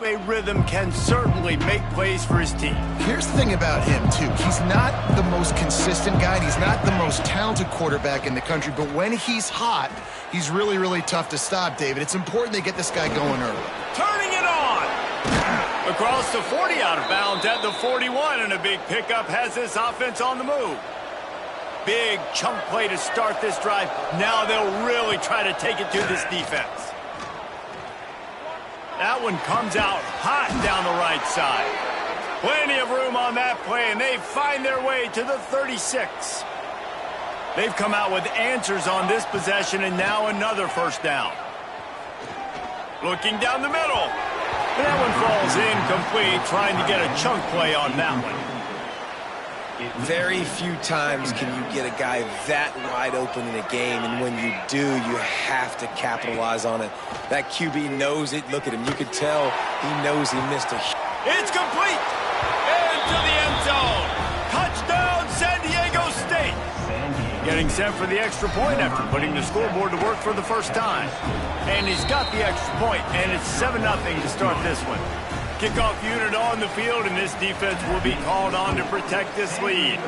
a rhythm can certainly make plays for his team. Here's the thing about him, too. He's not the most consistent guy. He's not the most talented quarterback in the country. But when he's hot, he's really, really tough to stop, David. It's important they get this guy going early. Turning it on! Across the 40, out of bounds at the 41, and a big pickup has this offense on the move. Big chunk play to start this drive. Now they'll really try to take it to this defense. That one comes out hot down the right side. Plenty of room on that play, and they find their way to the 36. They've come out with answers on this possession, and now another first down. Looking down the middle. And that one falls incomplete, trying to get a chunk play on that one. Very few times can you get a guy that wide open in a game, and when you do, you have to capitalize on it. That QB knows it. Look at him. You could tell he knows he missed a... It's complete! Into the end zone! Touchdown, San Diego State! Getting set for the extra point after putting the scoreboard to work for the first time. And he's got the extra point, and it's 7-0 to start this one. Kickoff unit on the field, and this defense will be called on to protect this lead.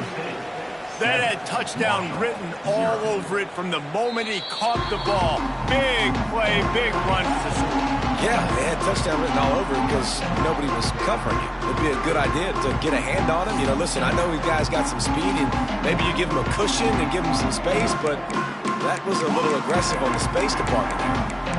That had touchdown written all over it from the moment he caught the ball. Big play, big run for the score. Yeah, they had touchdown written all over it because nobody was covering him. It'd be a good idea to get a hand on him. You know, listen, I know you guys got some speed, and maybe you give him a cushion and give him some space, but that was a little aggressive on the space department there.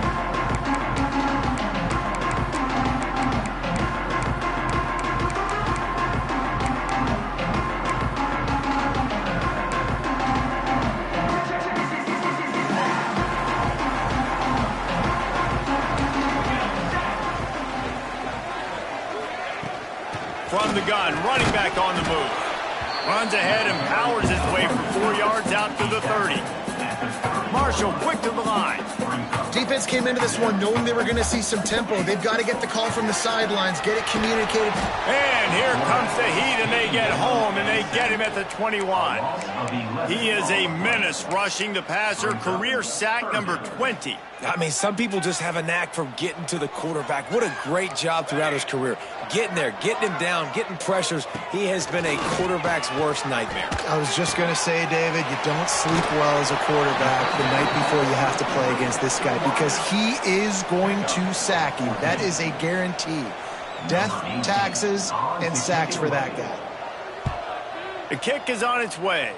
From the gun, running back on the move. Runs ahead and powers his way for 4 yards out to the 30. Marshall quick to the line. Defense came into this one knowing they were going to see some tempo. They've got to get the call from the sidelines, get it communicated. And here comes the heat, and they get home, and they get him at the 21. He is a menace rushing the passer, career sack number 20. I mean, some people just have a knack for getting to the quarterback. What a great job throughout his career. Getting there, getting him down, getting pressures. He has been a quarterback's worst nightmare. I was just going to say, David, you don't sleep well as a quarterback the night before you have to play against this guy because he is going to sack you. That is a guarantee. Death, taxes, and sacks for that guy. The kick is on its way.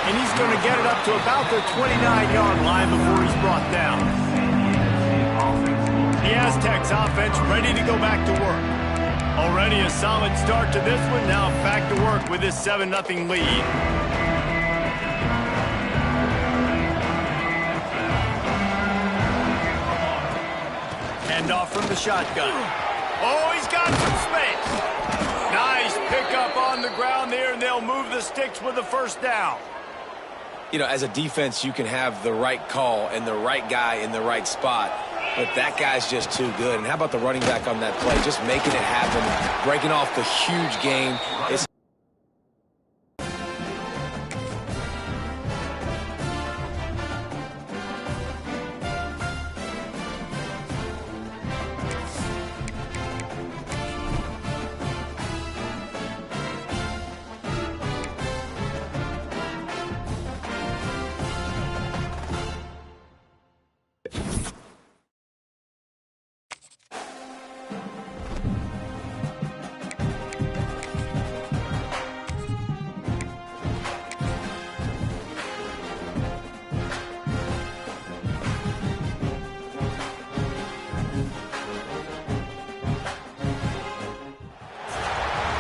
And he's going to get it up to about the 29-yard line before he's brought down. The Aztecs offense ready to go back to work. Already a solid start to this one. Now back to work with this 7-0 lead. Handoff from the shotgun. Oh, he's got some space. Nice pickup on the ground there, and they'll move the sticks with the first down. You know, as a defense, you can have the right call and the right guy in the right spot, but that guy's just too good. And how about the running back on that play? Just making it happen, breaking off the huge gain. It's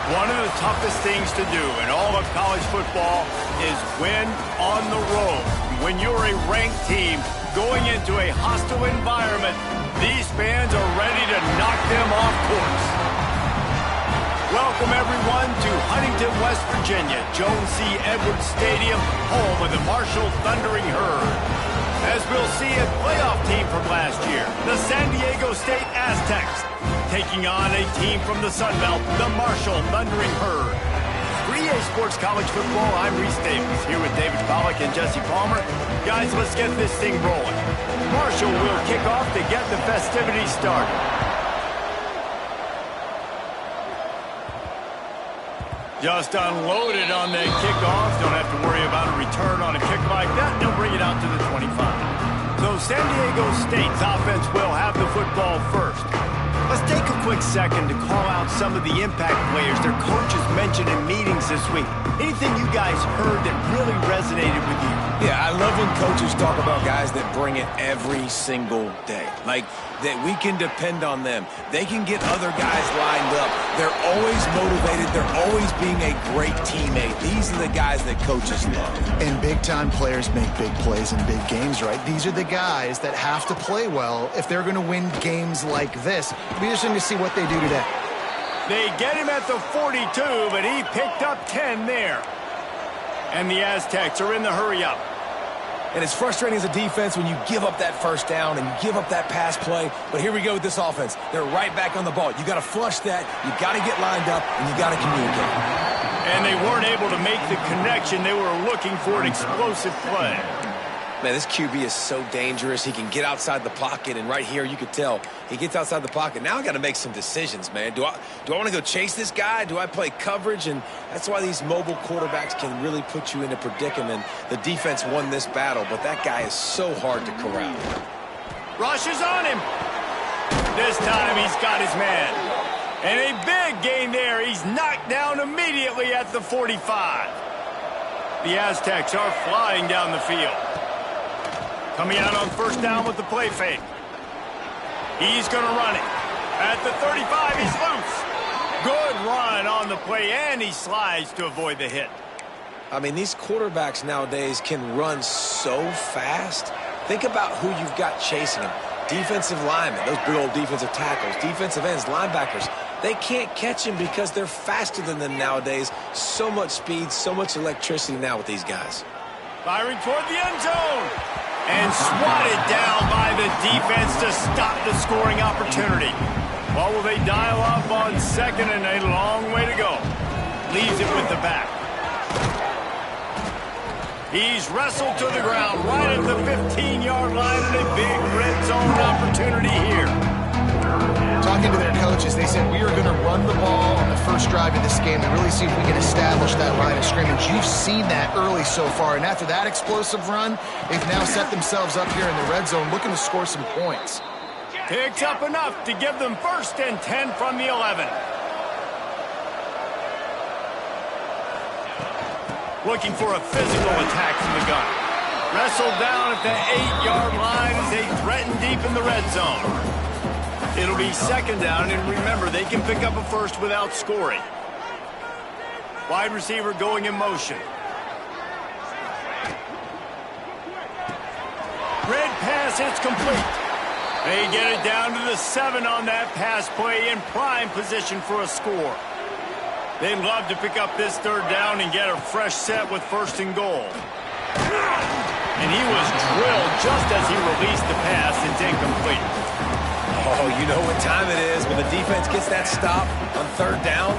One of the toughest things to do in all of college football is win on the road. When you're a ranked team going into a hostile environment, these fans are ready to knock them off course. Welcome, everyone, to Huntington, West Virginia, Jones C. Edwards Stadium, home of the Marshall Thundering Herd. As we'll see, a playoff team from last year, the San Diego State Aztecs, taking on a team from the Sun Belt, the Marshall Thundering Herd. 3A Sports Sports College Football. I'm Reese Davis, here with David Pollack and Jesse Palmer. Guys, let's get this thing rolling. Marshall will kick off to get the festivities started. Just unloaded on the kickoff. Don't have to worry about a return on a kick like that. They'll bring it out to the 25. So San Diego State's offense will have the football first. Let's take a quick second to call out some of the impact players their coaches mentioned in meetings this week. Anything you guys heard that really resonated with you? Yeah, I love when coaches talk about guys that bring it every single day. Like, that we can depend on them. They can get other guys lined up. They're always motivated. They're always being a great teammate. These are the guys that coaches love. And big-time players make big plays in big games, right? These are the guys that have to play well if they're going to win games like this. It'll be interesting to see what they do today. They get him at the 42, but he picked up 10 there. And the Aztecs are in the hurry-up. And it's frustrating as a defense when you give up that first down and you give up that pass play. But here we go with this offense. They're right back on the ball. You got to flush that. You got to get lined up, and you got to communicate. And they weren't able to make the connection. They were looking for an explosive play. Man, this QB is so dangerous. He can get outside the pocket, and right here you could tell he gets outside the pocket. Now I got to make some decisions, man. Do I want to go chase this guy? Do I play coverage? And that's why these mobile quarterbacks can really put you in a predicament. The defense won this battle, but that guy is so hard to corral. Rush is on him. This time he's got his man. And a big gain there. He's knocked down immediately at the 45. The Aztecs are flying down the field. Coming out on first down with the play fake. He's going to run it. At the 35, he's loose. Good run on the play, and he slides to avoid the hit. I mean, these quarterbacks nowadays can run so fast. Think about who you've got chasing them. Defensive linemen, those big old defensive tackles, defensive ends, linebackers. They can't catch him because they're faster than them nowadays. So much speed, so much electricity now with these guys. Firing toward the end zone. And swatted down by the defense to stop the scoring opportunity. Well, will they dial up on second, and a long way to go. Leaves it with the back. He's wrestled to the ground right at the 15-yard line, and a big red zone opportunity here. Talking to their coaches, they said, we are going to run the ball on the first drive of this game to really see if we can establish that line of scrimmage. You've seen that early so far, and after that explosive run, they've now set themselves up here in the red zone looking to score some points. Picks up enough to give them 1st and 10 from the 11. Looking for a physical attack from the gun. Wrestled down at the 8-yard line as they threaten deep in the red zone. It'll be 2nd down, and remember, they can pick up a first without scoring. Wide receiver going in motion. Red pass, it's complete. They get it down to the 7 on that pass play, in prime position for a score. They'd love to pick up this 3rd down and get a fresh set with 1st and goal. And he was drilled just as he released the pass. It's incomplete. Oh, you know what time it is when the defense gets that stop on 3rd down.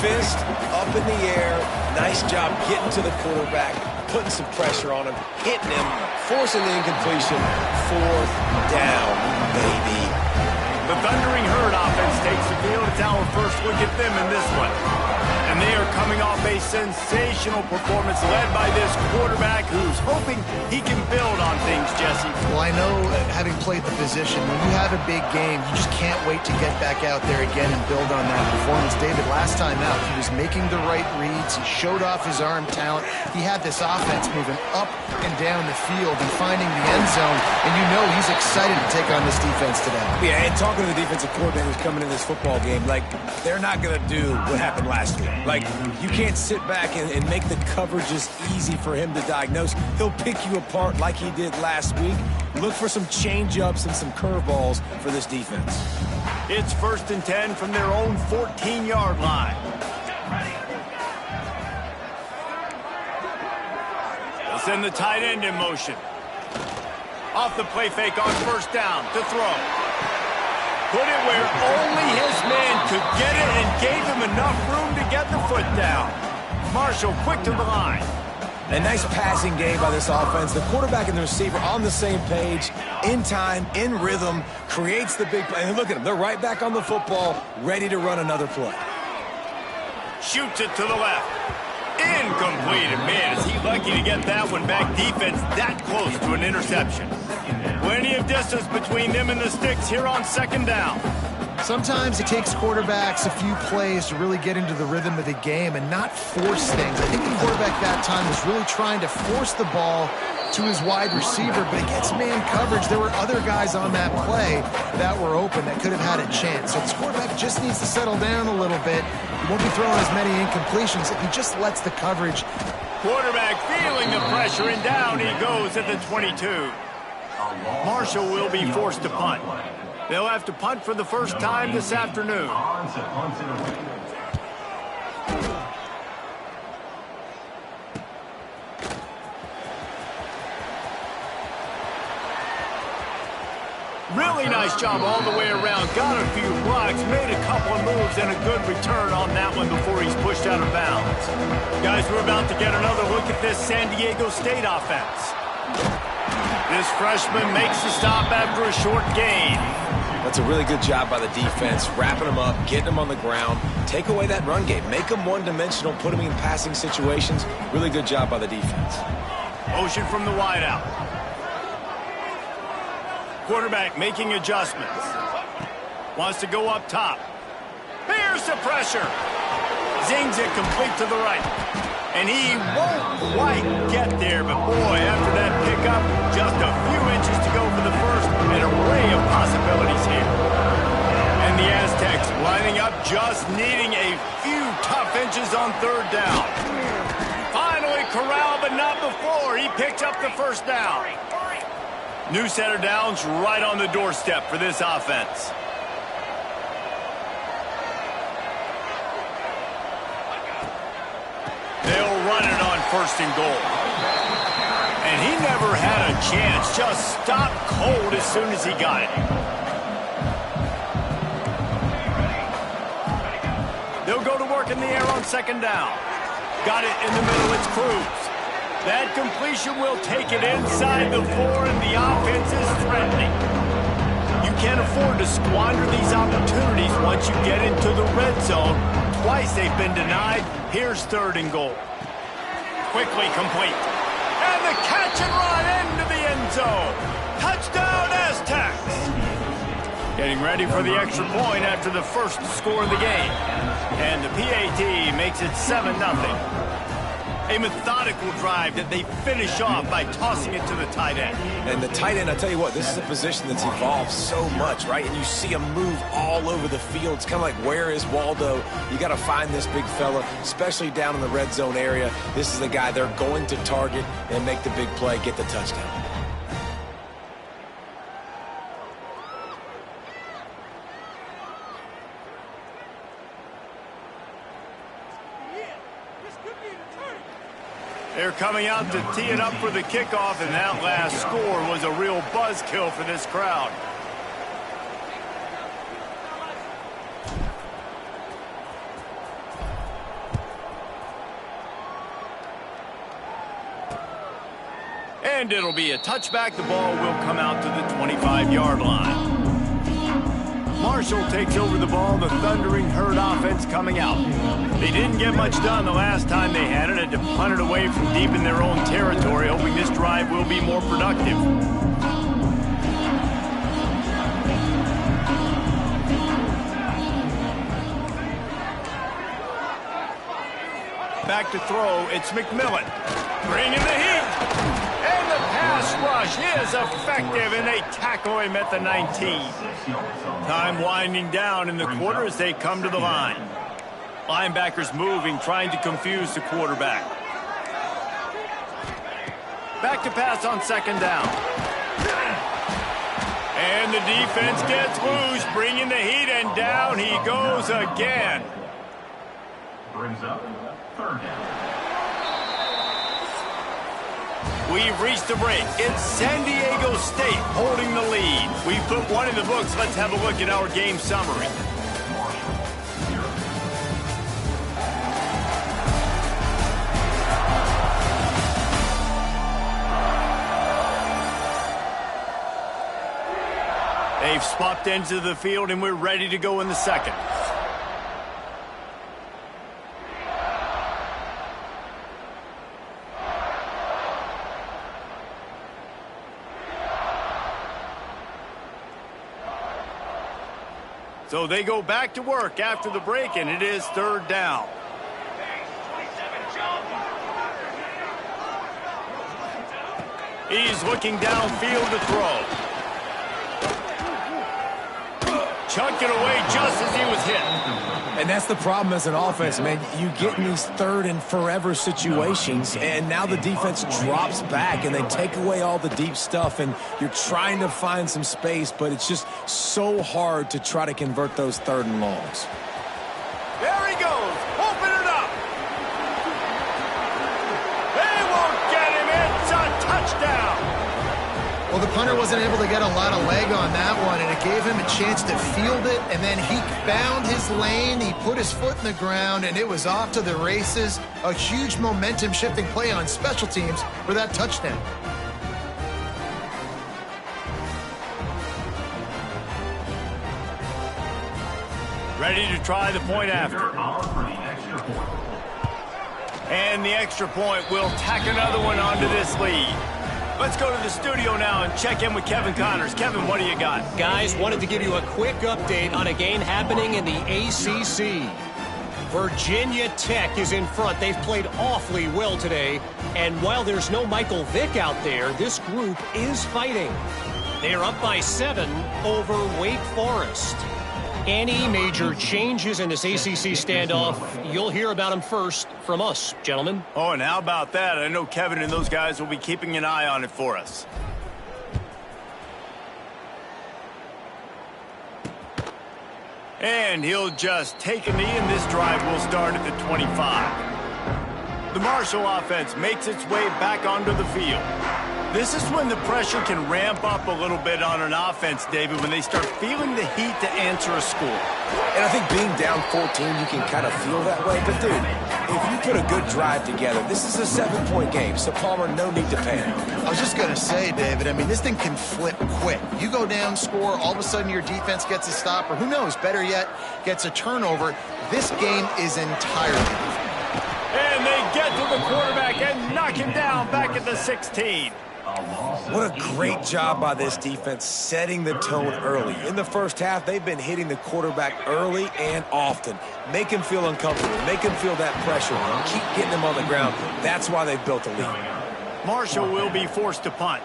Fist up in the air. Nice job getting to the quarterback, putting some pressure on him, hitting him, forcing the incompletion. 4th down, baby. The Thundering Herd offense takes the field. It's our first look at them in this one. And they are coming off a sensational performance led by this quarterback who's hoping he can build on things, Jesse. Well, I know, having played the position, when you have a big game, you just can't wait to get back out there again and build on that performance. David, last time out, he was making the right reads. He showed off his arm talent. He had this offense moving up and down the field and finding the end zone. And you know he's excited to take on this defense today. Yeah, and talking to the defensive coordinators coming in this football game, like, they're not going to do what happened last week. Like, you can't sit back and make the coverages easy for him to diagnose. He'll pick you apart like he did last week. Look for some change-ups and some curveballs for this defense. It's 1st and 10 from their own 14-yard line. They'll send the tight end in motion. Off the play fake on 1st down to throw. Put it where only his man could get it and gave him enough room to get the foot down. Marshall quick to the line. A nice passing game by this offense. The quarterback and the receiver on the same page, in time, in rhythm, creates the big play. And look at them. They're right back on the football, ready to run another play. Shoots it to the left. Incomplete. And man, is he lucky to get that one back. Defense that close to an interception. Plenty of distance between them and the sticks here on second down. Sometimes it takes quarterbacks a few plays to really get into the rhythm of the game and not force things. I think the quarterback that time was really trying to force the ball to his wide receiver, but against man coverage, there were other guys on that play that were open that could have had a chance. So this quarterback just needs to settle down a little bit. He won't be throwing as many incompletions if he just lets the coverage. Quarterback feeling the pressure, and down he goes at the 22. Marshall will be forced to punt. They'll have to punt for the first time this afternoon. Really nice job all the way around. Got a few blocks, made a couple of moves, and a good return on that one before he's pushed out of bounds. Guys, we're about to get another look at this San Diego State offense. This freshman makes the stop after a short gain. That's a really good job by the defense, wrapping them up, getting them on the ground. Take away that run game. Make them one-dimensional, put them in passing situations. Really good job by the defense. Motion from the wideout. Quarterback making adjustments. Wants to go up top. Here's the pressure. Zings it complete to the right. And he won't quite get there, but boy, after that pickup, just a few inches to go for the first, an array of possibilities here. And the Aztecs lining up, just needing a few tough inches on third down. Finally corralled, but not before. He picks up the first down. New set of downs right on the doorstep for this offense. They'll run it on first and goal. And he never had a chance. Just stopped cold as soon as he got it. They'll go to work in the air on second down. Got it in the middle. It's Cruz. That completion will take it inside the 4, and the offense is threatening. You can't afford to squander these opportunities once you get into the red zone. Twice they've been denied. Here's third and goal. Quickly complete. And the catch and run into the end zone. Touchdown, Aztecs. Getting ready for the extra point after the first score of the game. And the PAT makes it 7-0. A methodical drive that they finish off by tossing it to the tight end. And the tight end, I tell you what, this is a position that's evolved so much, right? And you see him move all over the field. It's kind of like, where is Waldo? You got to find this big fella, especially down in the red zone area. This is the guy they're going to target and make the big play, get the touchdown. They're coming out to tee it up for the kickoff, and that last score was a real buzzkill for this crowd. And it'll be a touchback. The ball will come out to the 25-yard line. Marshall takes over the ball, the thundering herd offense coming out. They didn't get much done the last time they had it, had to punt it away from deep in their own territory, hoping this drive will be more productive. Back to throw, it's McMillan. Bringing the heat. And the pass rush is effective, and they tackle him at the 19. Time winding down in the quarter as they come to the line. Linebackers moving, trying to confuse the quarterback. Back to pass on second down. And the defense gets loose, bringing the heat, and down he goes again. Brings up third down. We've reached the break. It's San Diego State holding the lead. We've put one in the books. Let's have a look at our game summary. They've swapped ends of the field, and we're ready to go in the second. So they go back to work after the break, and it is third down. He's looking downfield to throw. Chucked it away just as he was hit. And that's the problem as an offense, man. You get in these third and forever situations, and now the defense drops back, and they take away all the deep stuff, and you're trying to find some space, but it's just so hard to try to convert those third and longs. There he goes. Open it up. They won't get him. It's a touchdown. Well, the punter wasn't able to get a lot of leg on that one, and it gave him a chance to field it, and then he found his lane, he put his foot in the ground, and it was off to the races. A huge momentum-shifting play on special teams for that touchdown. Ready to try the point after. And the extra point will tack another one onto this lead. Let's go to the studio now and check in with Kevin Connors. Kevin, what do you got? Guys, wanted to give you a quick update on a game happening in the ACC. Virginia Tech is in front. They've played awfully well today. And while there's no Michael Vick out there, this group is fighting. They're up by 7 over Wake Forest. Any major changes in this ACC standoff, you'll hear about them first from us, gentlemen. Oh, and how about that? I know Kevin and those guys will be keeping an eye on it for us. And he'll just take a knee, and this drive will start at the 25. The Marshall offense makes its way back onto the field. This is when the pressure can ramp up a little bit on an offense, David, when they start feeling the heat to answer a score. And I think being down 14, you can kind of feel that way. But, dude, if you put a good drive together, this is a 7-point game, so, Palmer, no need to panic. I was just going to say, David, I mean, this thing can flip quick. You go down, score, all of a sudden your defense gets a stop, or who knows, better yet, gets a turnover. This game is entirely different. And they get to the quarterback and knock him down back at the 16. What a great job by this defense setting the tone early. In the first half, they've been hitting the quarterback early and often. Make him feel uncomfortable. Make him feel that pressure. Keep getting him on the ground. That's why they've built a lead. Marshall will be forced to punt.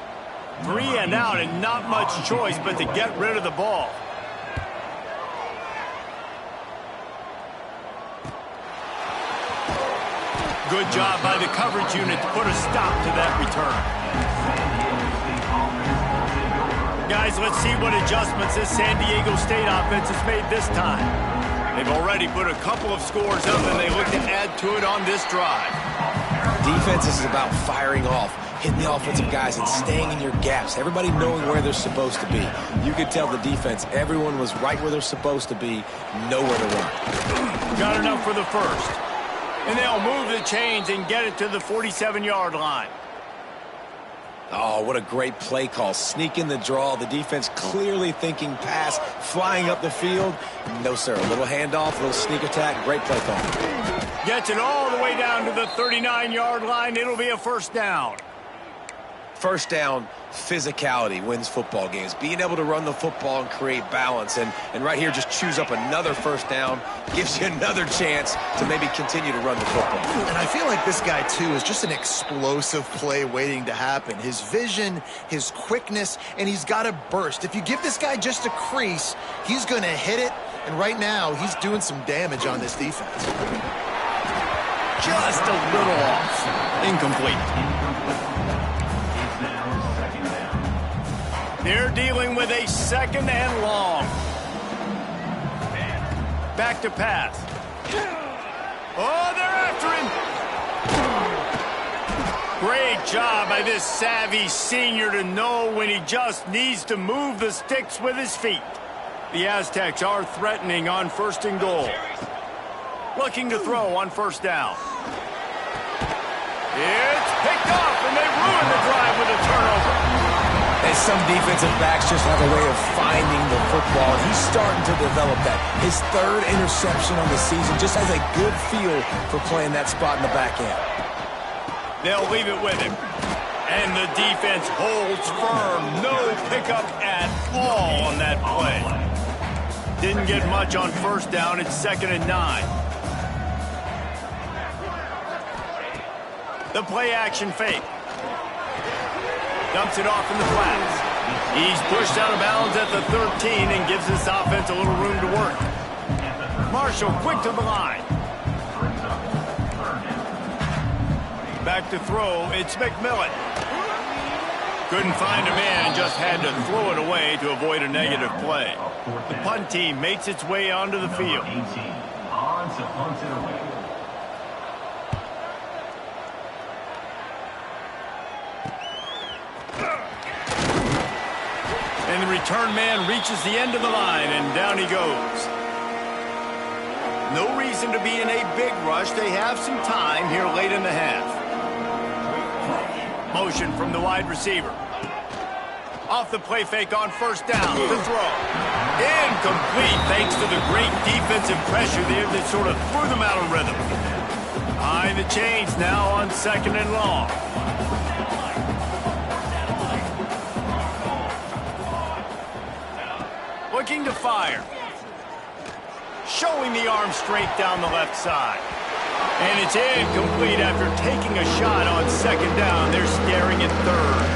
3 and out and not much choice but to get rid of the ball. Good job by the coverage unit to put a stop to that return. Guys, let's see what adjustments this San Diego State offense has made this time. They've already put a couple of scores up, and they look to add to it on this drive. Defense is about firing off, hitting the offensive guys, and staying in your gaps. Everybody knowing where they're supposed to be. You could tell the defense, everyone was right where they're supposed to be, nowhere to run. Got enough for the first. And they'll move the chains and get it to the 47-yard line. Oh, what a great play call. Sneak in the draw. The defense clearly thinking pass, flying up the field. No, sir. A little handoff, a little sneak attack. Great play call. Gets it all the way down to the 39-yard line. It'll be a first down. First down, physicality wins football games. Being able to run the football and create balance. And right here, just choose up another first down. Gives you another chance to maybe continue to run the football. And I feel like this guy, too, is just an explosive play waiting to happen. His vision, his quickness, and he's got a burst. If you give this guy just a crease, he's going to hit it. And right now, he's doing some damage on this defense. Just a little off. Incomplete. They're dealing with a second and long. Back to pass. Oh, they're after him. Great job by this savvy senior to know when he just needs to move the sticks with his feet. The Aztecs are threatening on first and goal. Looking to throw on first down. It's picked off, and they ruin the drive with a turnover. As some defensive backs just have a way of finding the football. He's starting to develop that. His third interception on the season just has a good feel for playing that spot in the back end. They'll leave it with him. And the defense holds firm. No pickup at all on that play. Didn't get much on first down. It's 2nd and 9. The play action fake. Dumps it off in the flats. He's pushed out of bounds at the 13 and gives this offense a little room to work. Marshall quick to the line. Back to throw, it's McMillan. Couldn't find a man and just had to throw it away to avoid a negative play. The punt team makes its way onto the field. And the return man reaches the end of the line, and down he goes. No reason to be in a big rush. They have some time here late in the half. Motion from the wide receiver. Off the play fake on first down. To throw. Incomplete thanks to the great defensive pressure there that sort of threw them out of rhythm. Behind the chains now on 2nd and long. Looking to fire. Showing the arm strength down the left side. And it's incomplete after taking a shot on 2nd down. They're staring at 3rd.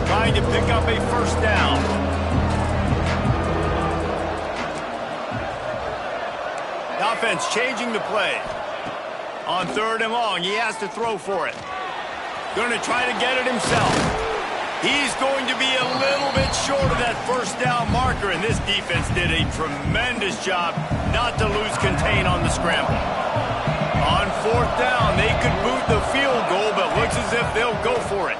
Trying to pick up a first down. The offense changing the play. On 3rd and long, he has to throw for it. Going to try to get it himself. He's going to be a little bit short of that first down marker, and this defense did a tremendous job not to lose contain on the scramble. On 4th down, they could boot the field goal, but looks as if they'll go for it.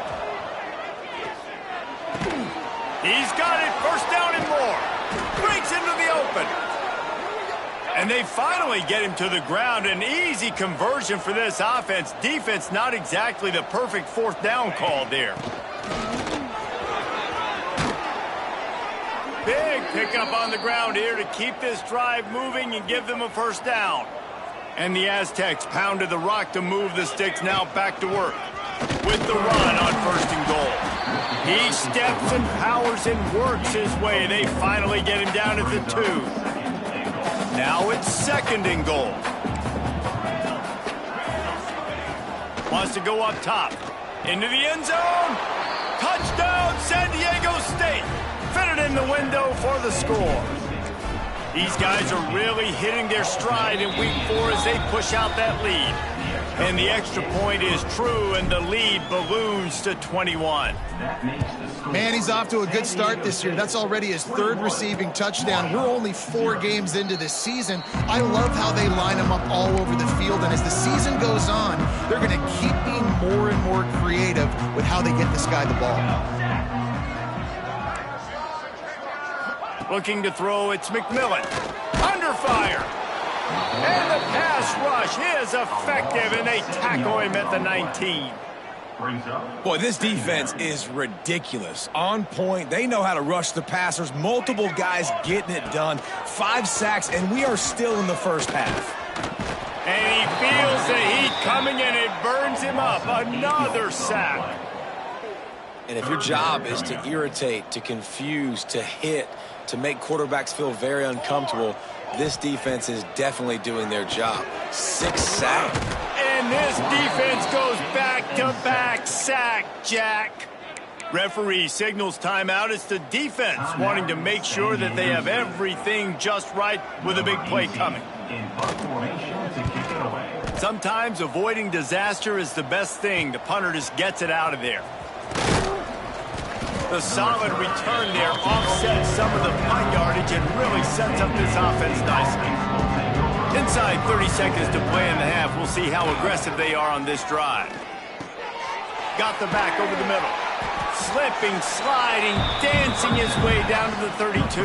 He's got it, first down and more. Breaks into the open. And they finally get him to the ground. An easy conversion for this offense. Defense not exactly the perfect 4th down call there. Big pickup on the ground here to keep this drive moving and give them a first down. And the Aztecs pounded the rock to move the sticks, now back to work. With the run on 1st and goal. He steps and powers and works his way. They finally get him down at the 2. Now it's 2nd and goal. Wants to go up top. Into the end zone. Touchdown, San Diego State. Fitted in the window for the score. These guys are really hitting their stride in week 4 as they push out that lead. And the extra point is true, and the lead balloons to 21. Man, he's off to a good start this year. That's already his 3rd receiving touchdown. We're only 4 games into this season. I love how they line him up all over the field, and as the season goes on, they're going to keep being more and more creative with how they get this guy the ball. Looking to throw, it's McMillan. Under fire. And the pass rush is effective, and they tackle him at the 19. Boy, this defense is ridiculous. On point. They know how to rush the passers. Multiple guys getting it done. 5 sacks, and we are still in the first half. And he feels the heat coming, and it burns him up. Another sack. And if your job is to irritate, to confuse, to hit, to make quarterbacks feel very uncomfortable, this defense is definitely doing their job. 6 sacks. And this defense goes back-to-back sack, Jack. Referee signals timeout. It's the defense wanting to make sure that they have everything just right with a big play coming. Sometimes avoiding disaster is the best thing. The punter just gets it out of there. The solid return there offsets some of the punt yardage and really sets up this offense nicely. Inside 30 seconds to play in the half. We'll see how aggressive they are on this drive. Got the back over the middle. Slipping, sliding, dancing his way down to the 32.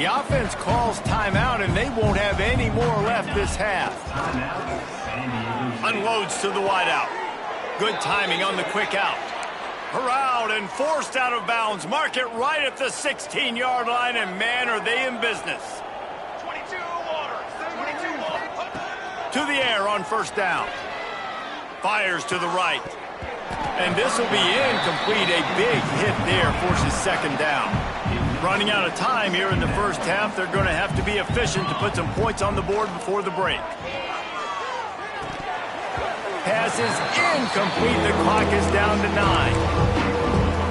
The offense calls timeout, and they won't have any more left this half. Unloads to the wideout. Good timing on the quick out. Corralled and forced out of bounds. Mark it right at the 16-yard line, and man, are they in business. 22 to the air on first down. Fires to the right. And this will be incomplete. A big hit there forces second down. Running out of time here in the first half. They're going to have to be efficient to put some points on the board before the break. Pass is incomplete. The clock is down to 9.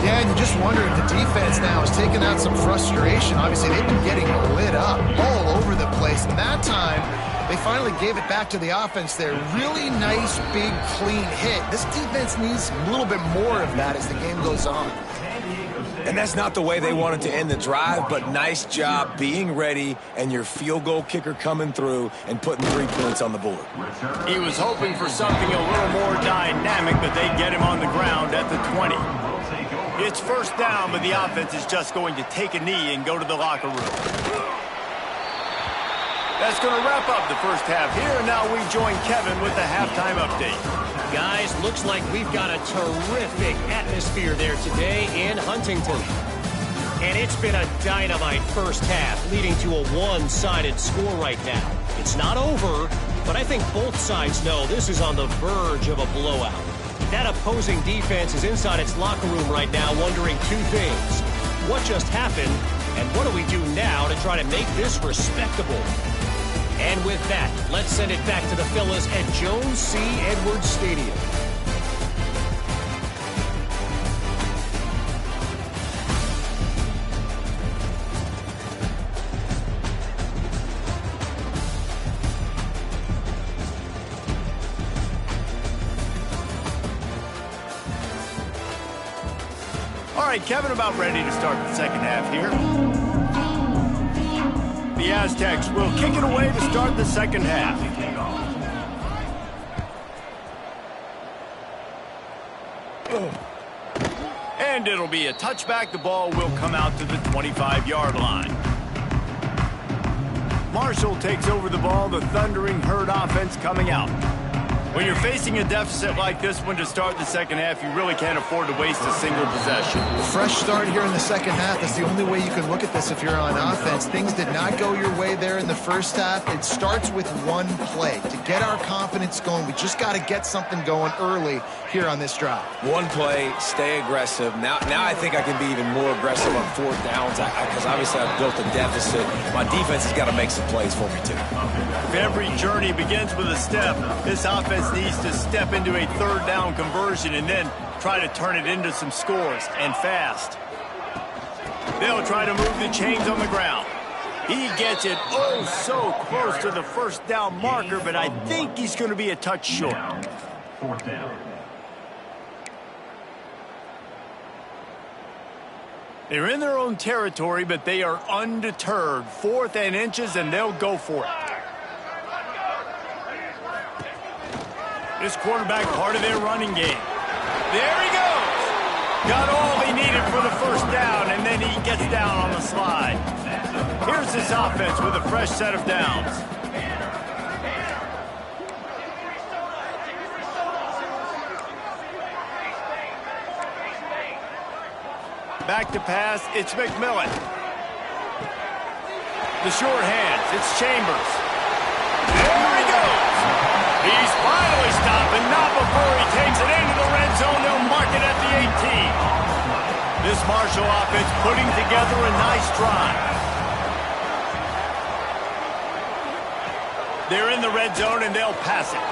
Yeah, and you just wonder if the defense now is taking out some frustration. Obviously, they've been getting lit up all over the place. And that time, they finally gave it back to the offense there. Really nice, big, clean hit. This defense needs a little bit more of that as the game goes on. And that's not the way they wanted to end the drive, but nice job being ready and your field goal kicker coming through and putting 3 points on the board. He was hoping for something a little more dynamic, but they get him on the ground at the 20. It's first down, but the offense is just going to take a knee and go to the locker room. That's going to wrap up the first half here, and now we join Kevin with the halftime update. Guys, looks like we've got a terrific atmosphere there today in Huntington. And it's been a dynamite first half, leading to a one-sided score right now. It's not over, but I think both sides know this is on the verge of a blowout. That opposing defense is inside its locker room right now wondering 2 things. What just happened, and what do we do now to try to make this respectable? And with that, let's send it back to the fellas at Jones C. Edwards Stadium. All right, Kevin, about ready to start the second half here. The Aztecs will kick it away to start the second half. And it'll be a touchback. The ball will come out to the 25-yard line. Marshall takes over the ball. The Thundering Herd offense coming out. When you're facing a deficit like this one to start the second half, you really can't afford to waste a single possession. Fresh start here in the second half. That's the only way you can look at this if you're on offense. Things did not go your way there in the first half. It starts with one play. To get our confidence going, we just got to get something going early here on this drive. One play, stay aggressive. Now I think I can be even more aggressive on 4th downs because obviously I've built a deficit. My defense has got to make some plays for me too. If every journey begins with a step, this offense needs to step into a 3rd down conversion and then try to turn it into some scores, and fast. They'll try to move the chains on the ground. He gets it oh so close to the 1st down marker, but I think he's going to be a touch short. 4th down. They're in their own territory, but they are undeterred. 4th and inches, and they'll go for it. This quarterback part of their running game. There he goes. Got all he needed for the 1st down, and then he gets down on the slide. Here's this offense with a fresh set of downs. Back to pass, it's McMillan. The short hands, it's Chambers. There he goes. He's finally stopped, and not before he takes it into the red zone. They'll mark it at the 18. This Marshall offense putting together a nice drive. They're in the red zone, and they'll pass it.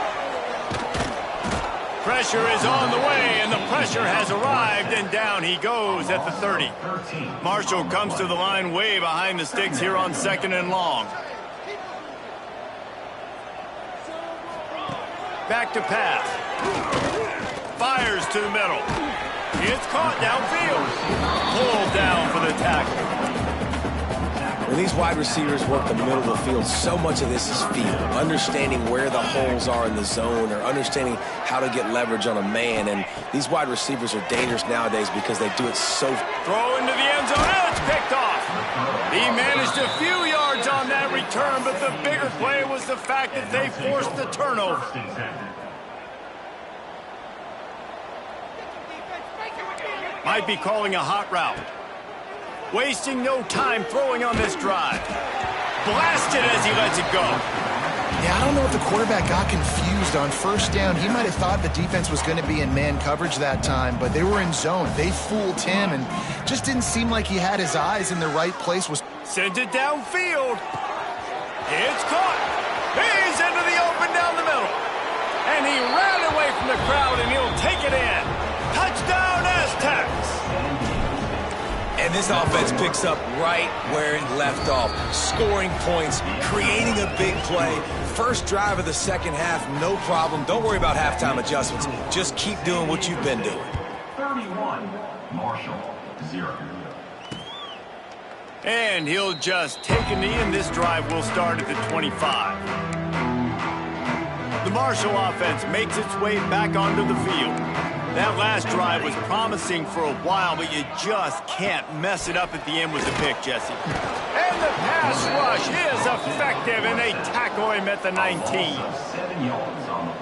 Pressure is on the way, and the pressure has arrived, and down he goes at the 30. Marshall comes to the line way behind the sticks here on 2nd and long. Back to pass. Fires to the middle. It's caught downfield. Pulled down for the tackle. When these wide receivers work the middle of the field, so much of this is feel. Understanding where the holes are in the zone or understanding how to get leverage on a man. And these wide receivers are dangerous nowadays because they do it so... Throw into the end zone. And it's picked off. He managed a few yards on that return, but the bigger play was the fact that they forced the turnover. Might be calling a hot route. Wasting no time throwing on this drive. Blasted as he lets it go. Yeah, I don't know if the quarterback got confused on first down. He might have thought the defense was going to be in man coverage that time, but they were in zone. They fooled him and just didn't seem like he had his eyes in the right place. Sends it downfield. It's caught. He's into the open down the middle. And he ran away from the crowd, and he'll take it in. Touchdown, Aztecs. And this offense picks up right where it left off. Scoring points, creating a big play. First drive of the second half, no problem. Don't worry about halftime adjustments. Just keep doing what you've been doing. 31, Marshall, 0. And he'll just take a knee, and this drive will start at the 25. The Marshall offense makes its way back onto the field. That last drive was promising for a while, but you just can't mess it up at the end with the pick, Jesse. And the pass rush is effective, and they tackle him at the 19.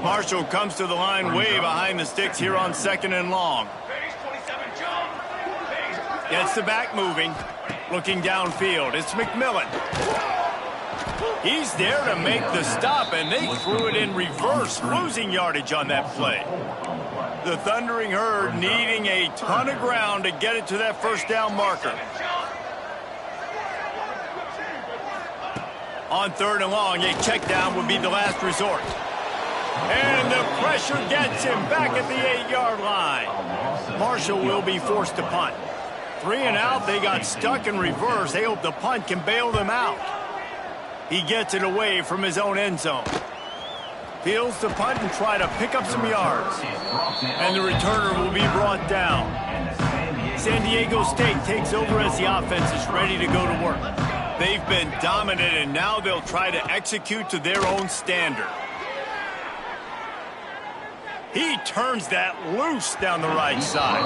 Marshall comes to the line way behind the sticks here on 2nd and long. Gets the back moving. Looking downfield, it's McMillan. He's there to make the stop, and they threw it in reverse, losing yardage on that play. The Thundering Herd needing a ton of ground to get it to that first down marker. On 3rd and long, a check down would be the last resort. And the pressure gets him back at the 8-yard line. Marshall will be forced to punt. 3 and out, they got stuck in reverse. They hope the punt can bail them out. He gets it away from his own end zone. Peels to punt and try to pick up some yards. And the returner will be brought down. San Diego State takes over as the offense is ready to go to work. They've been dominant, and now they'll try to execute to their own standard. He turns that loose down the right side.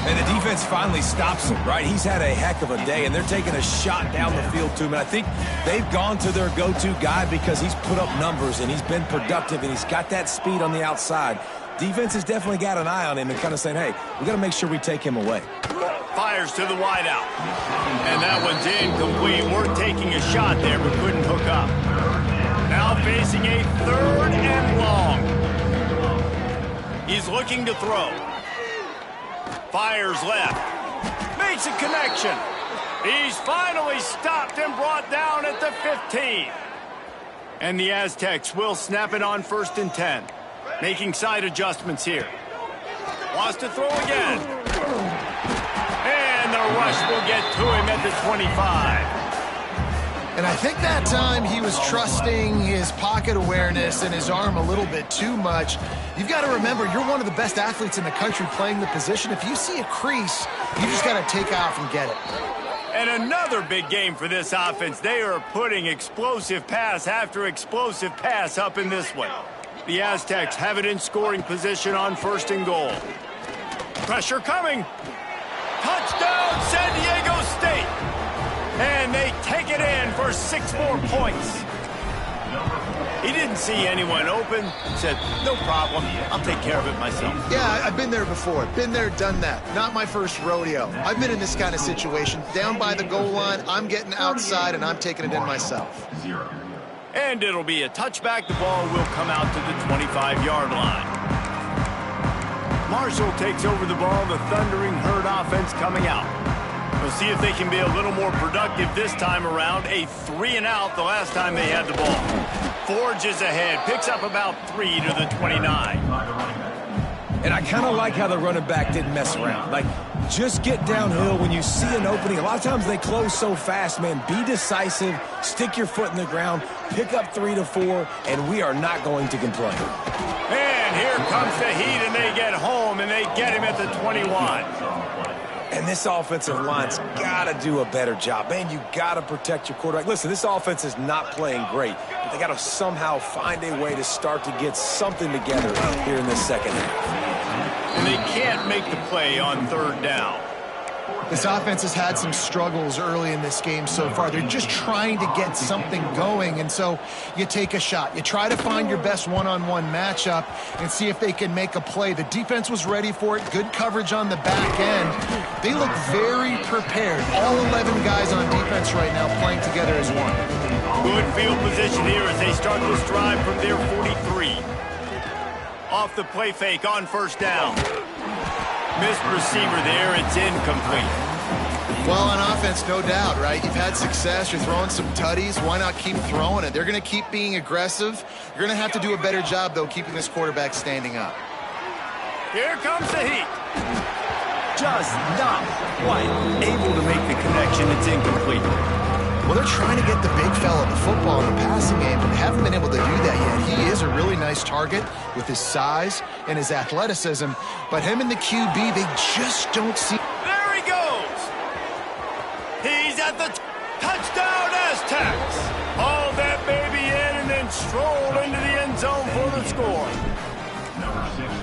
And the defense finally stops him, right? He's had a heck of a day, and they're taking a shot down the field to him. And I think they've gone to their go-to guy because he's put up numbers, and he's been productive, and he's got that speed on the outside. Defense has definitely got an eye on him and kind of saying, hey, we got to make sure we take him away. Fires to the wideout. And that one's incomplete. We're taking a shot there, but couldn't hook up. Now facing a 3rd and long. He's looking to throw. Fires left. Makes a connection. He's finally stopped and brought down at the 15. And the Aztecs will snap it on 1st and 10. Making side adjustments here. Wants to throw again. And the rush will get to him at the 25. And I think that time he was trusting his pocket awareness and his arm a little bit too much. You've got to remember, you're one of the best athletes in the country playing the position. If you see a crease, you just got to take off and get it. And another big game for this offense. They are putting explosive pass after explosive pass up in this one. The Aztecs have it in scoring position on 1st and goal. Pressure coming. Touchdown, San Diego State. And they take it in for 6 more points. He didn't see anyone open. Said, no problem. I'll take care of it myself. Yeah, I've been there before. Been there, done that. Not my first rodeo. I've been in this kind of situation. Down by the goal line, I'm getting outside, and I'm taking it in myself. And it'll be a touchback. The ball will come out to the 25-yard line. Marshall takes over the ball. The Thundering Herd offense coming out. We'll see if they can be a little more productive this time around. A 3 and out the last time they had the ball. Forges ahead, picks up about 3 to the 29. And I kind of like how the running back didn't mess around. Like, just get downhill when you see an opening. A lot of times they close so fast, man. Be decisive, stick your foot in the ground, pick up 3 to 4, and we are not going to complain. And here comes the heat, and they get home, and they get him at the 21. And this offensive line's got to do a better job. Man, you got to protect your quarterback. Listen, this offense is not playing great, but they got to somehow find a way to start to get something together here in the second half. And they can't make the play on 3rd down. This offense has had some struggles early in this game so far. They're just trying to get something going, and so you take a shot. You try to find your best one-on-one matchup and see if they can make a play. The defense was ready for it. Good coverage on the back end. They look very prepared. All 11 guys on defense right now playing together as one. Good field position here as they start this drive from their 43. Off the play fake on first down. Missed receiver there. It's incomplete. Well, on offense, no doubt, right? You've had success. You're throwing some tutties. Why not keep throwing it? They're going to keep being aggressive. You're going to have to do a better job, though, keeping this quarterback standing up. Here comes the heat. Just not quite able to make the connection. It's incomplete. Well, they're trying to get the big fella the football in the passing game, but they haven't been able to do that yet. He is a really nice target with his size and his athleticism, but him and the QB, they just don't see. There he goes. He's at the touchdown Aztecs. Haul that baby in and then stroll into the end zone for the score.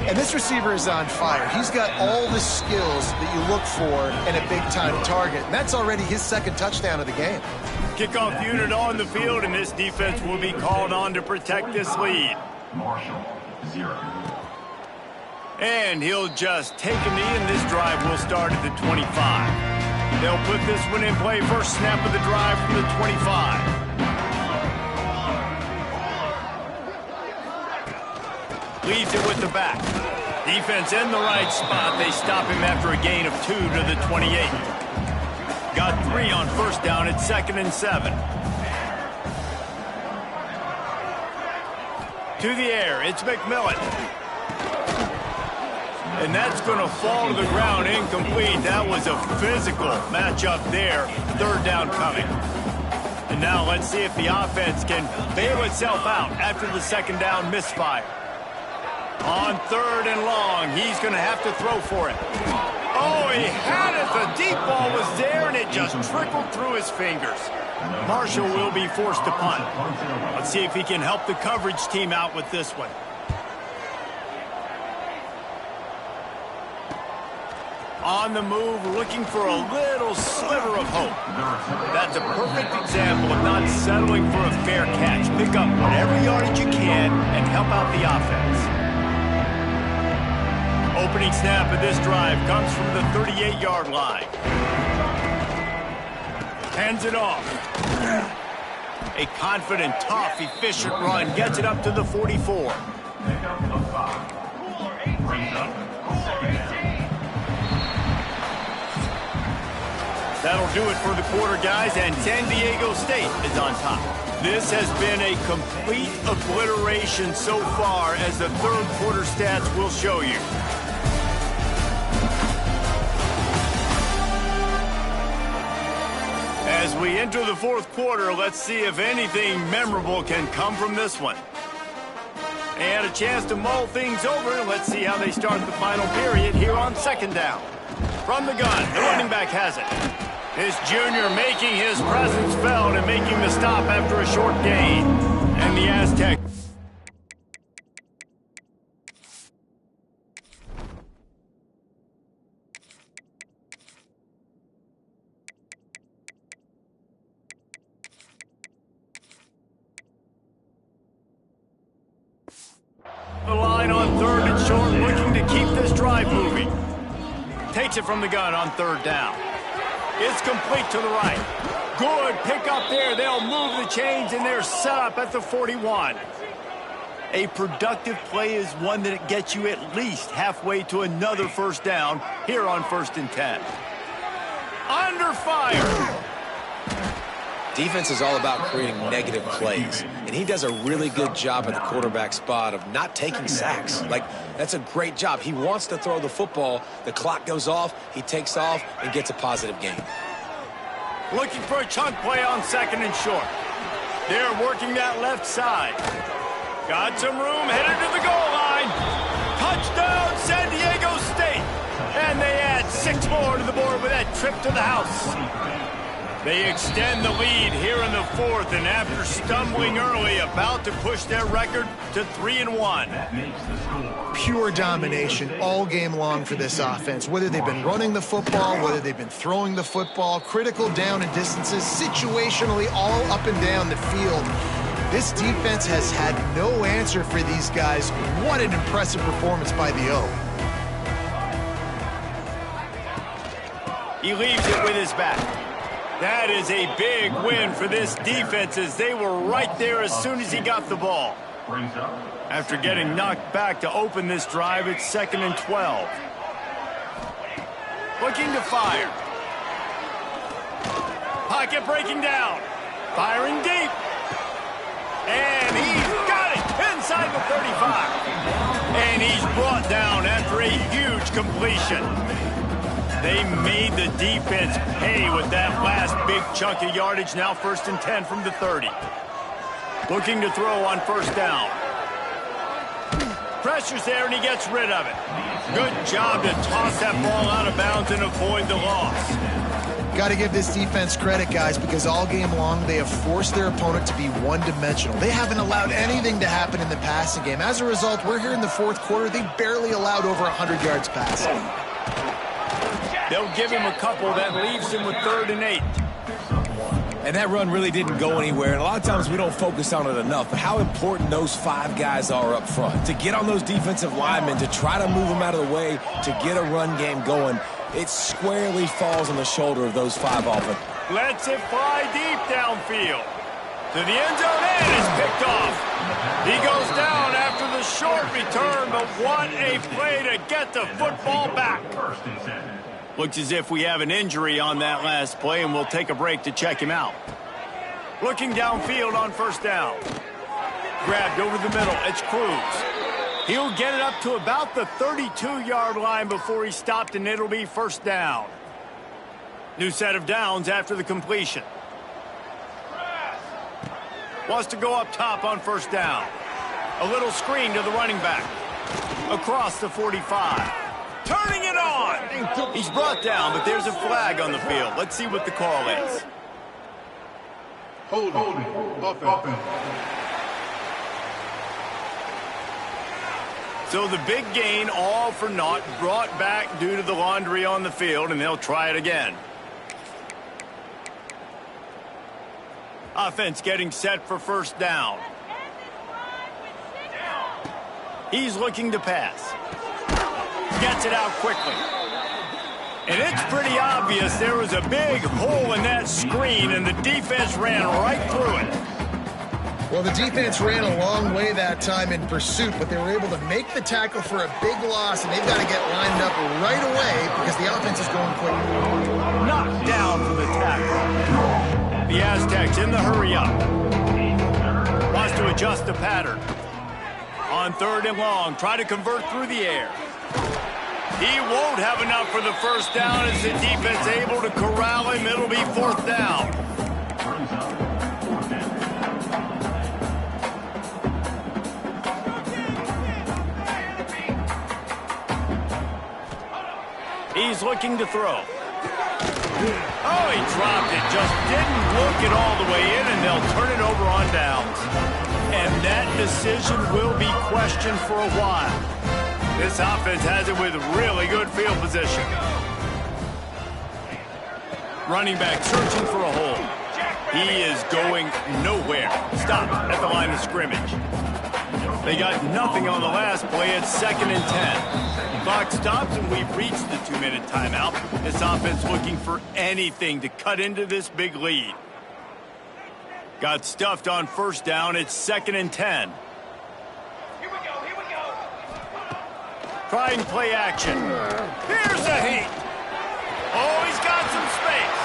And this receiver is on fire. He's got all the skills that you look for in a big-time target, and that's already his second touchdown of the game. Kickoff unit on the field, and this defense will be called on to protect this lead. Marshall, 0. And he'll just take a knee, and this drive will start at the 25. They'll put this one in play. First snap of the drive from the 25. Leaves it with the back. Defense in the right spot. They stop him after a gain of 2 to the 28. Got 3 on first down at 2nd and 7. To the air, it's McMillan. And that's going to fall to the ground incomplete. That was a physical matchup there. Third down coming. And now let's see if the offense can bail itself out after the second down misfire. On 3rd and long, he's going to have to throw for it. Oh, he had it. The deep ball was there, and it just trickled through his fingers. Marshall will be forced to punt. Let's see if he can help the coverage team out with this one. On the move, looking for a little sliver of hope. That's a perfect example of not settling for a fair catch. Pick up whatever yardage you can and help out the offense. Opening snap of this drive comes from the 38-yard line. Hands it off. A confident, tough, efficient run gets it up to the 44. That'll do it for the quarter, guys, and San Diego State is on top. This has been a complete obliteration so far, as the third quarter stats will show you. As we enter the fourth quarter, let's see if anything memorable can come from this one. And a chance to mull things over. Let's see how they start the final period here on second down. From the gun, the running back has it. This junior making his presence felt and making the stop after a short gain. And the Aztec. The line on 3rd and short, looking to keep this drive moving. Takes it from the gun on 3rd down. It's complete to the right. Good pick up there. They'll move the chains, and they're set up at the 41. A productive play is one that gets you at least halfway to another first down here on 1st and 10. Under fire. Defense is all about creating negative plays, and he does a really good job at the quarterback spot of not taking sacks. Like, that's a great job. He wants to throw the football. The clock goes off, he takes off, and gets a positive gain. Looking for a chunk play on 2nd and short. They're working that left side. Got some room, headed to the goal line. Touchdown, San Diego State. And they add 6 more to the board with that trip to the house. They extend the lead here in the 4th, and after stumbling early, about to push their record to 3-1. pure domination all game long for this offense. Whether they've been running the football, whether they've been throwing the football, critical down and distances, situationally all up and down the field. This defense has had no answer for these guys. What an impressive performance by the O. He leaves it with his back. That is a big win for this defense as they were right there as soon as he got the ball. After getting knocked back to open this drive, it's 2nd and 12. Looking to fire. Pocket breaking down. Firing deep. And he's got it inside the 35. And he's brought down after a huge completion. They made the defense pay with that last big chunk of yardage. Now 1st and 10 from the 30. Looking to throw on 1st down. Pressure's there and he gets rid of it. Good job to toss that ball out of bounds and avoid the loss. Got to give this defense credit, guys, because all game long they have forced their opponent to be one-dimensional. They haven't allowed anything to happen in the passing game. As a result, we're here in the 4th quarter. They barely allowed over 100 yards passing. They'll give him a couple. That leaves him with 3rd and 8. And that run really didn't go anywhere. And a lot of times we don't focus on it enough. But how important those 5 guys are up front. To get on those defensive linemen, to try to move them out of the way, to get a run game going, it squarely falls on the shoulder of those 5 offense. Lets it fly deep downfield. To the end zone and it's picked off. He goes down after the short return, but what a play to get the football back. Looks as if we have an injury on that last play, and we'll take a break to check him out. Looking downfield on 1st down. Grabbed over the middle. It's Cruz. He'll get it up to about the 32-yard line before he's stopped, and it'll be 1st down. New set of downs after the completion. Wants to go up top on 1st down. A little screen to the running back. Across the 45. Turning it on. He's brought down, but there's a flag on the field. Let's see what the call is. Holding. Offense. So the big gain, all for naught, brought back due to the laundry on the field, and they'll try it again. Offense getting set for 1st down. He's looking to pass. Gets it out quickly. And it's pretty obvious there was a big hole in that screen, and the defense ran right through it. Well, the defense ran a long way that time in pursuit, but they were able to make the tackle for a big loss, and they've got to get lined up right away because the offense is going quick. Knocked down for the tackle. The Aztecs in the hurry up. Wants to adjust the pattern. On 3rd and long, try to convert through the air. He won't have enough for the 1st down as the defense able to corral him. It'll be 4th down. He's looking to throw. Oh, he dropped it. Just didn't look it all the way in, and they'll turn it over on downs. And that decision will be questioned for a while. This offense has it with really good field position. Running back searching for a hole. He is going nowhere. Stop at the line of scrimmage. They got nothing on the last play. It's 2nd and 10. Clock stops, and we've reached the 2-minute timeout. This offense looking for anything to cut into this big lead. Got stuffed on 1st down. It's 2nd and 10. Trying play action. Here's a heat. Oh, he's got some space.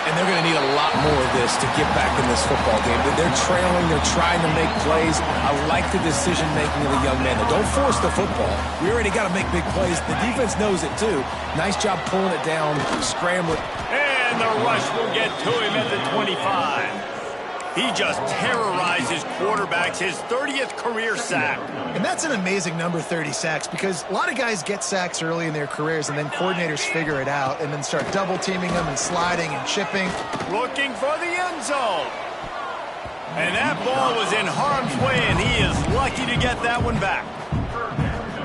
And they're going to need a lot more of this to get back in this football game. They're trailing. They're trying to make plays. I like the decision-making of the young man. Don't force the football. We already got to make big plays. The defense knows it, too. Nice job pulling it down, scrambling. And the rush will get to him at the 25. He just terrorizes quarterbacks, his 30th career sack. And that's an amazing number, 30 sacks, because a lot of guys get sacks early in their careers, and then coordinators figure it out and then start double-teaming them and sliding and chipping. Looking for the end zone. And that ball was in harm's way, and he is lucky to get that one back.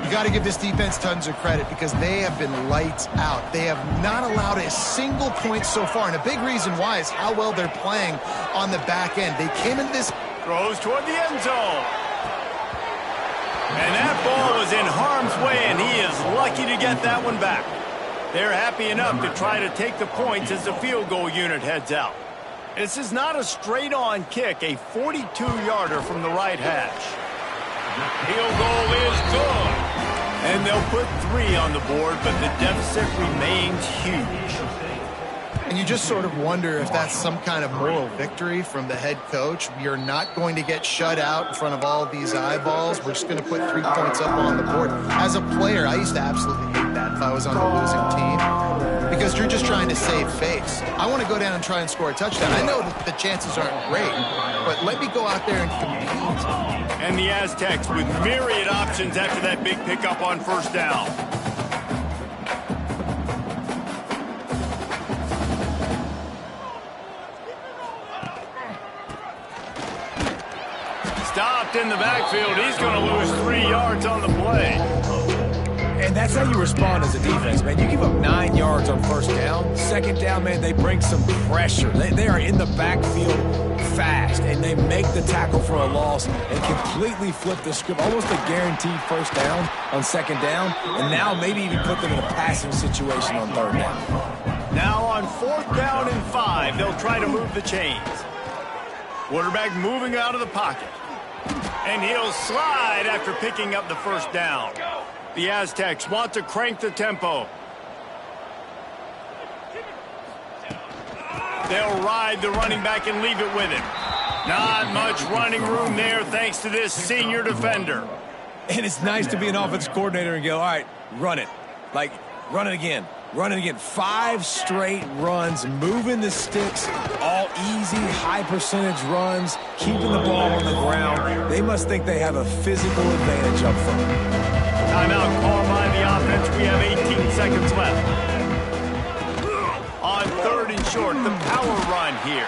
You got to give this defense tons of credit because they have been lights out. They have not allowed a single point so far, and a big reason why is how well they're playing on the back end. They came into this... Throws toward the end zone. And that ball was in harm's way, and he is lucky to get that one back. They're happy enough to try to take the points as the field goal unit heads out. This is not a straight-on kick, a 42-yarder from the right hash. Field goal is good. And they'll put 3 on the board, but the deficit remains huge. And you just sort of wonder if that's some kind of moral victory from the head coach. You're not going to get shut out in front of all these eyeballs. We're just going to put 3 points up on the board. As a player, I used to absolutely hate that if I was on the losing team because you're just trying to save face. I want to go down and try and score a touchdown. I know that the chances aren't great, but let me go out there and compete. And the Aztecs with myriad options after that big pickup on first down. Stopped in the backfield. He's going to lose 3 yards on the play. And that's how you respond as a defense, man. You give up 9 yards on first down. Second down, man, they bring some pressure. They are in the backfield fast, and they make the tackle for a loss and completely flip the script. Almost a guaranteed first down on second down, and now maybe even put them in a passing situation on third down. Now on 4th down and 5, they'll try to move the chains. Quarterback moving out of the pocket. And he'll slide after picking up the first down. The Aztecs want to crank the tempo. They'll ride the running back and leave it with him. Not much running room there thanks to this senior defender. And it's nice to be an offense coordinator and go, all right, run it. Like, run it again. Run it again. 5 straight runs, moving the sticks, all easy, high percentage runs, keeping the ball on the ground. They must think they have a physical advantage up front. Timeout called by the offense. We have 18 seconds left. On 3rd and short, the power run here.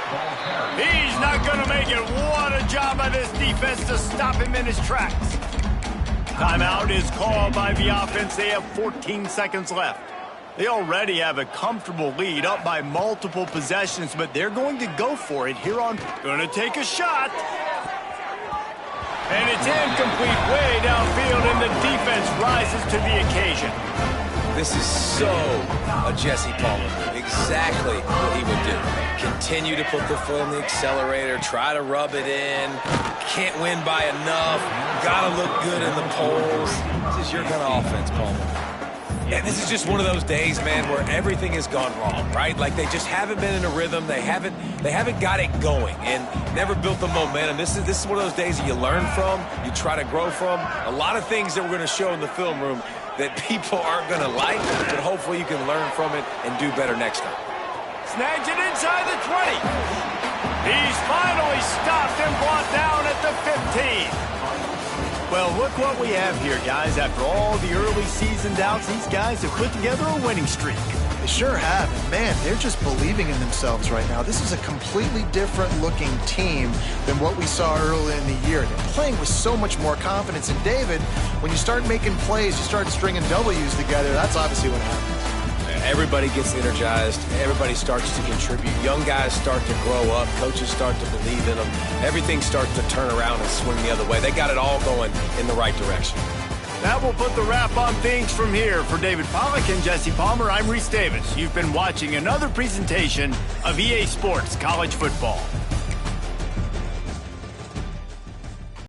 He's not going to make it. What a job by this defense to stop him in his tracks. Timeout is called by the offense. They have 14 seconds left. They already have a comfortable lead, up by multiple possessions, but they're going to go for it here on. Going to take a shot. And it's incomplete way downfield, and the defense rises to the occasion. This is so a Jesse Palmer move. Exactly what he would do. Continue to put the foot on the accelerator, try to rub it in. Can't win by enough. Gotta look good in the polls. This is your kind of offense, Palmer. And this is just one of those days, man, where everything has gone wrong, right? Like they just haven't been in a rhythm. They haven't got it going and never built the momentum. This is one of those days that you learn from, you try to grow from. A lot of things that we're going to show in the film room that people aren't going to like, but hopefully you can learn from it and do better next time. Snags it inside the 20. He's finally stopped and brought down at the 15. Well, look what we have here, guys. After all the early season doubts, these guys have put together a winning streak. They sure have. And man, they're just believing in themselves right now. This is a completely different looking team than what we saw early in the year. They're playing with so much more confidence. And David, when you start making plays, you start stringing W's together, that's obviously what happens. Everybody gets energized. Everybody starts to contribute. Young guys start to grow up. Coaches start to believe in them. Everything starts to turn around and swing the other way. They got it all going in the right direction. That will put the wrap on things from here. For David Pollack and Jesse Palmer, I'm Reese Davis. You've been watching another presentation of EA Sports College Football.